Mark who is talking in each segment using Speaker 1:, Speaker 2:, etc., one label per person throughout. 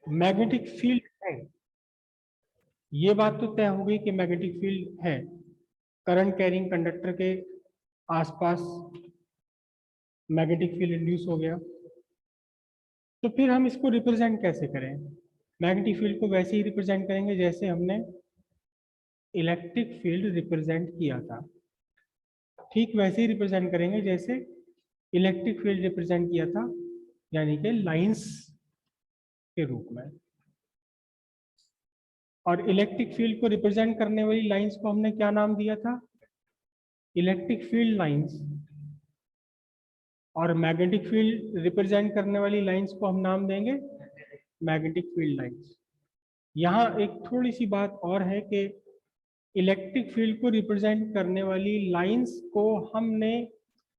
Speaker 1: Magnetic field है, ये बात तो तय हो गई कि मैग्नेटिक फील्ड है, करंट कैरिंग कंडक्टर के आसपास मैग्नेटिक फील्ड इंड्यूस हो गया। तो फिर हम इसको रिप्रेजेंट कैसे करें? मैग्नेटिक फील्ड को वैसे ही रिप्रेजेंट करेंगे जैसे हमने इलेक्ट्रिक फील्ड रिप्रेजेंट किया था, ठीक वैसे ही रिप्रेजेंट करेंगे जैसे इलेक्ट्रिक फील्ड रिप्रेजेंट किया था, यानी कि लाइंस के रूप में। और इलेक्ट्रिक फील्ड को रिप्रेजेंट करने वाली लाइंस को हमने क्या नाम दिया था? Electric field lines. और मैग्नेटिक फील्ड रिप्रेजेंट करने वाली लाइंस को हम नाम देंगे मैग्नेटिक फील्ड लाइंस। यहाँ एक थोड़ी सी बात और है कि इलेक्ट्रिक फील्ड को रिप्रेजेंट करने वाली लाइंस को हमने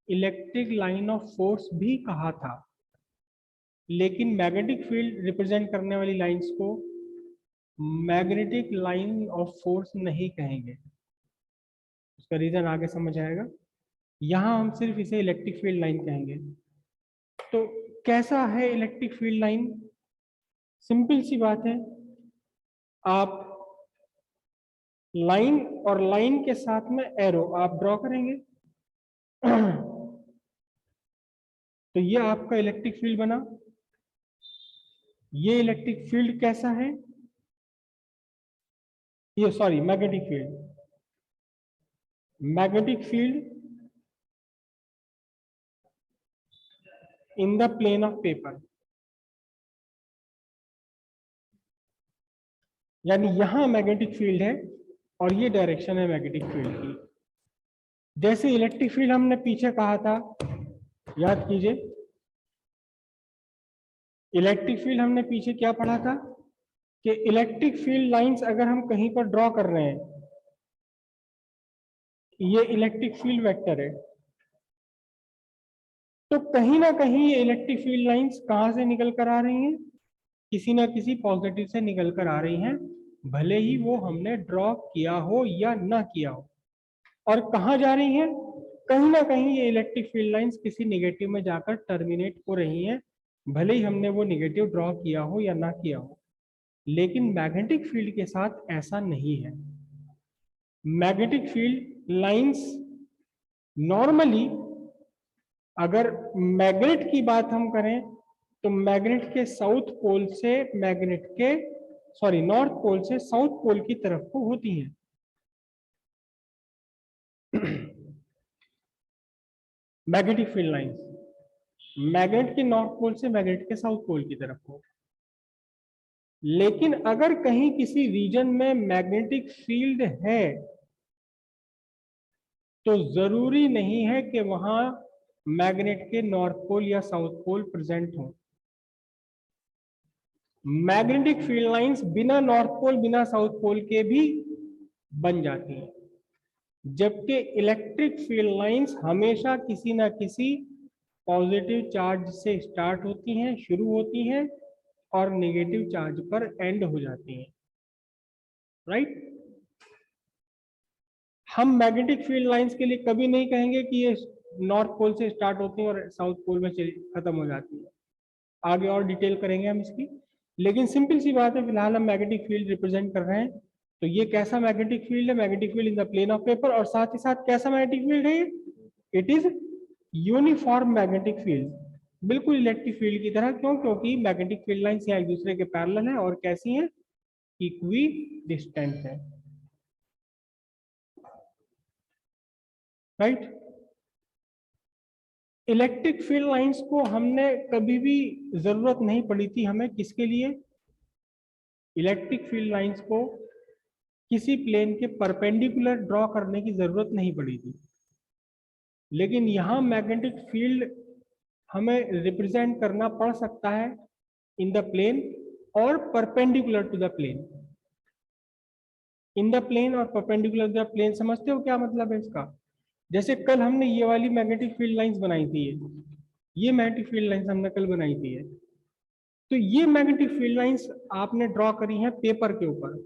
Speaker 1: इलेक्ट्रिक लाइन ऑफ फोर्स भी कहा था, लेकिन मैग्नेटिक फील्ड रिप्रेजेंट करने वाली लाइंस को मैग्नेटिक लाइन ऑफ फोर्स नहीं कहेंगे। उसका रीजन आगे समझ आएगा। यहाँ हम सिर्फ इसे इलेक्ट्रिक फील्ड लाइन कहेंगे। तो कैसा है इलेक्ट्रिक फील्ड लाइन? सिंपल सी बात है, आप लाइन और लाइन के साथ में एरो आप ड्रॉ करेंगे तो ये आपका इलेक्ट्रिक फील्ड बना। ये इलेक्ट्रिक फील्ड कैसा है? ये sorry magnetic field. Magnetic field in the plane of paper, यानी यहां मैग्नेटिक फील्ड है और ये डायरेक्शन है मैग्नेटिक फील्ड की। जैसे इलेक्ट्रिक फील्ड हमने पीछे कहा था, याद कीजिए, इलेक्ट्रिक फील्ड हमने पीछे क्या पढ़ा था कि इलेक्ट्रिक फील्ड लाइंस अगर हम कहीं पर ड्रॉ कर रहे हैं, ये इलेक्ट्रिक फील्ड वेक्टर है, तो कहीं ना कहीं ये इलेक्ट्रिक फील्ड लाइंस कहां से निकल कर आ रही हैं? किसी ना किसी पॉजिटिव से निकल कर आ रही हैं, भले ही वो हमने ड्रॉ किया हो या ना किया हो। और कहाँ जा रही हैं? कहीं ना कहीं ये इलेक्ट्रिक फील्ड लाइंस किसी निगेटिव में जाकर टर्मिनेट हो रही हैं, भले ही हमने वो निगेटिव ड्रॉ किया हो या ना किया हो। लेकिन मैग्नेटिक फील्ड के साथ ऐसा नहीं है। मैग्नेटिक फील्ड लाइंस नॉर्मली, अगर मैग्नेट की बात हम करें तो मैग्नेट के साउथ पोल से मैग्नेट के सॉरी नॉर्थ पोल से साउथ पोल की तरफ को होती हैं। मैग्नेटिक फील्ड लाइंस मैग्नेट के नॉर्थ पोल से मैग्नेट के साउथ पोल की तरफ को। लेकिन अगर कहीं किसी रीजन में मैग्नेटिक फील्ड है तो जरूरी नहीं है कि वहां मैग्नेट के नॉर्थ पोल या साउथ पोल प्रेजेंट हो। मैग्नेटिक फील्ड लाइंस बिना नॉर्थ पोल बिना साउथ पोल के भी बन जाती हैं, जबकि इलेक्ट्रिक फील्ड लाइंस हमेशा किसी ना किसी पॉजिटिव चार्ज से स्टार्ट होती हैं, शुरू होती हैं और नेगेटिव चार्ज पर एंड हो जाती हैं। राइट? हम मैग्नेटिक फील्ड लाइंस के लिए कभी नहीं कहेंगे कि ये नॉर्थ पोल से स्टार्ट होती हैं और साउथ पोल में खत्म हो जाती है। आगे और डिटेल करेंगे हम इसकी, लेकिन सिंपल सी बात है, फिलहाल हम मैग्नेटिक फील्ड रिप्रेजेंट कर रहे हैं। तो ये कैसा मैग्नेटिक फील्ड है? Magnetic field in the plane of paper. और साथ ही साथ कैसा मैग्नेटिक फील्ड है? It is uniform magnetic field, बिल्कुल इलेक्ट्रिक फील्ड की तरह। क्यों? क्योंकि मैग्नेटिक फील्ड लाइंस यहाँ एक दूसरे के पैरेलल है और कैसी हैं? इक्वी डिस्टेंट है। राइट? इलेक्ट्रिक फील्ड लाइंस को हमने कभी भी जरूरत नहीं पड़ी थी हमें, किसके लिए? इलेक्ट्रिक फील्ड लाइंस को किसी प्लेन के परपेंडिकुलर ड्रॉ करने की जरूरत नहीं पड़ी थी। लेकिन यहां मैग्नेटिक फील्ड हमें रिप्रेजेंट करना पड़ सकता है इन द प्लेन और perpendicular to the plane. In the plane और परपेंडिकुलर टू द प्लेन, समझते हो क्या मतलब है इसका? जैसे कल हमने ये वाली मैग्नेटिक फील्ड लाइंस बनाई थी, ये मैग्नेटिक फील्ड लाइंस हमने कल बनाई थी। तो ये मैग्नेटिक फील्ड लाइंस आपने ड्रॉ करी हैं पेपर के ऊपर।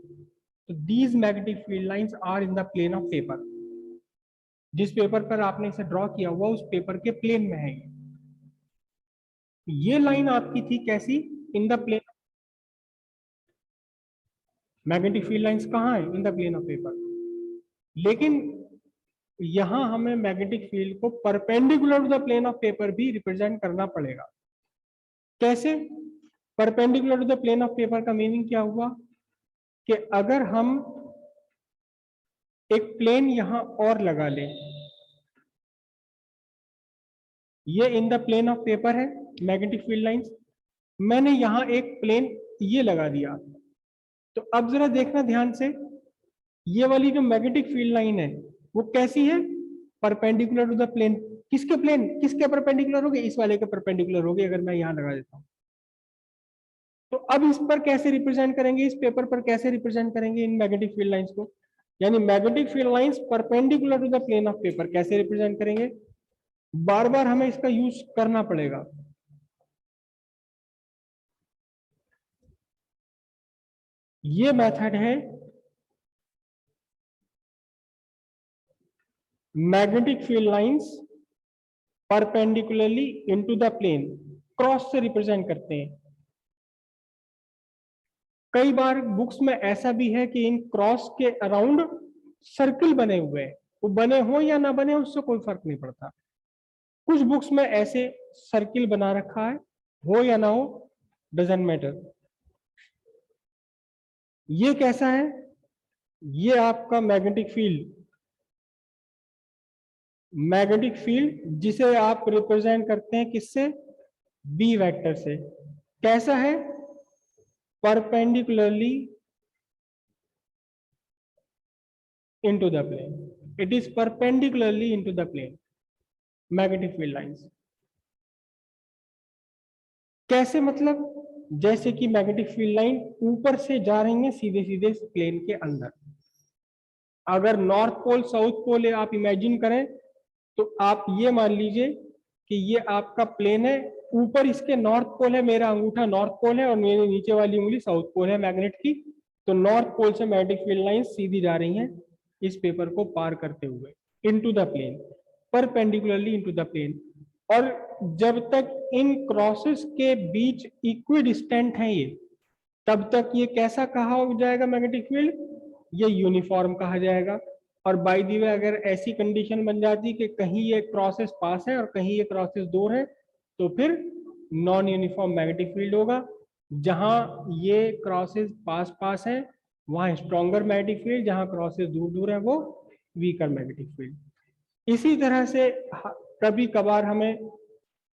Speaker 1: तो these magnetic field lines are in the plane of paper. जिस पेपर पर आपने इसे ड्रॉ किया हुआ उस पेपर के प्लेन में है ये लाइन आपकी थी कैसी? In the plane magnetic field lines कहाँ है? In the plane of paper. लेकिन यहां हमें मैग्नेटिक फील्ड को perpendicular to the plane of paper भी रिप्रेजेंट करना पड़ेगा। कैसे? Perpendicular to the plane of paper का मीनिंग क्या हुआ कि अगर हम एक प्लेन यहां और लगा लें, ये in the plane of paper है मैग्नेटिक फील्ड लाइंस, मैंने यहां एक प्लेन ये लगा दिया, तो अब जरा देखना ध्यान से, ये वाली जो मैग्नेटिक फील्ड लाइन है वो कैसी है? Perpendicular to the plane. किसके प्लेन, किसके परपेंडिकुलर होगी? इस वाले के परपेंडिकुलर होगी। अगर मैं यहां लगा देता हूं तो अब इस पर कैसे रिप्रेजेंट करेंगे, इस पेपर पर कैसे रिप्रेजेंट करेंगे इन मैग्नेटिक फील्ड लाइंस को? यानी magnetic field lines perpendicular to the plane of paper कैसे रिप्रेजेंट करेंगे? बार बार हमें इसका यूज करना पड़ेगा। ये मेथड है magnetic field lines perpendicularly into the plane, cross से रिप्रेजेंट करते हैं। कई बार बुक्स में ऐसा भी है कि इन क्रॉस के अराउंड सर्किल बने हुए हैं, वो बने हो या ना बने उससे कोई फर्क नहीं पड़ता। कुछ बुक्स में ऐसे सर्किल बना रखा है, हो या ना हो डजंट मैटर। ये कैसा है? ये आपका मैग्नेटिक फील्ड, मैग्नेटिक फील्ड जिसे आप रिप्रेजेंट करते हैं किससे? बी वेक्टर से। कैसा है? Perpendicularly into the plane. It is perpendicularly into the plane. Magnetic field lines. कैसे? मतलब जैसे कि मैग्नेटिक फील्ड लाइन ऊपर से जा रही है सीधे सीधे प्लेन के अंदर। अगर नॉर्थ पोल साउथ पोल आप इमेजिन करें तो आप ये मान लीजिए कि ये आपका प्लेन है, ऊपर इसके नॉर्थ पोल है, मेरा अंगूठा नॉर्थ पोल है और मेरे नीचे वाली उंगली साउथ पोल है मैग्नेट की। तो नॉर्थ पोल से मैग्नेटिक फील्ड लाइन सीधी जा रही हैं इस पेपर को पार करते हुए into the plane, perpendicularly into the plane. और जब तक इन क्रॉसेस के बीच इक्विडिस्टेंट है ये, तब तक ये कैसा कहा जाएगा मैग्नेटिक फील्ड? ये यूनिफॉर्म कहा जाएगा। और बाय द वे अगर ऐसी कंडीशन बन जाती कि कहीं ये क्रॉसेस पास है और कहीं ये क्रॉसेस दूर है, तो फिर नॉन यूनिफॉर्म मैग्नेटिक फील्ड होगा। जहां ये क्रॉसेस पास पास है वहां स्ट्रॉन्गर मैग्नेटिक फील्ड, जहां क्रॉसेस दूर दूर है वो वीकर मैग्नेटिक फील्ड। इसी तरह से कभी कभार हमें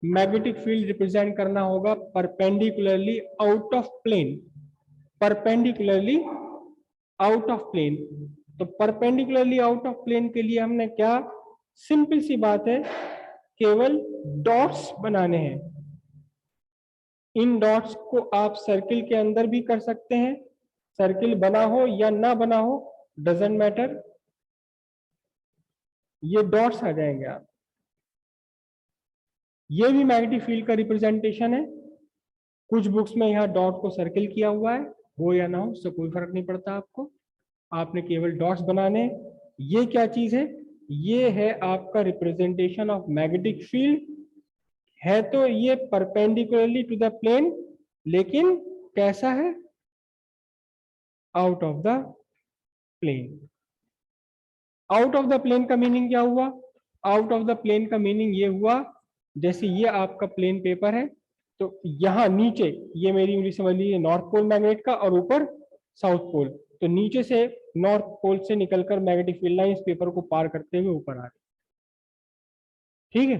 Speaker 1: मैग्नेटिक फील्ड रिप्रेजेंट करना होगा perpendicularly out of plane, perpendicularly out of plane. तो परपेंडिकुलरली आउट ऑफ प्लेन के लिए हमने क्या, सिंपल सी बात है, केवल डॉट्स बनाने हैं। इन डॉट्स को आप सर्किल के अंदर भी कर सकते हैं, सर्किल बना हो या ना बना हो डजंट मैटर, ये डॉट्स आ जाएंगे आप। ये भी मैग्नेटिक फील्ड का रिप्रेजेंटेशन है। कुछ बुक्स में यहाँ डॉट को सर्किल किया हुआ है, हो या ना हो उससे कोई फर्क नहीं पड़ता आपको, आपने केवल डॉट्स बनाने। ये क्या चीज है? ये है आपका रिप्रेजेंटेशन ऑफ मैग्नेटिक फील्ड। है तो ये परपेंडिकुलरली टू द प्लेन, लेकिन कैसा है? Out of the plane. Out of the plane का मीनिंग क्या हुआ? आउट ऑफ द प्लेन का मीनिंग ये हुआ, जैसे ये आपका प्लेन पेपर है, तो यहाँ नीचे ये मेरी उंगली समझ लीजिए नॉर्थ पोल मैग्नेट का और ऊपर साउथ पोल, तो नीचे से नॉर्थ पोल से निकलकर मैग्नेटिक फील्ड लाइन इस पेपर को पार करते हुए ऊपर आ रही, ठीक है।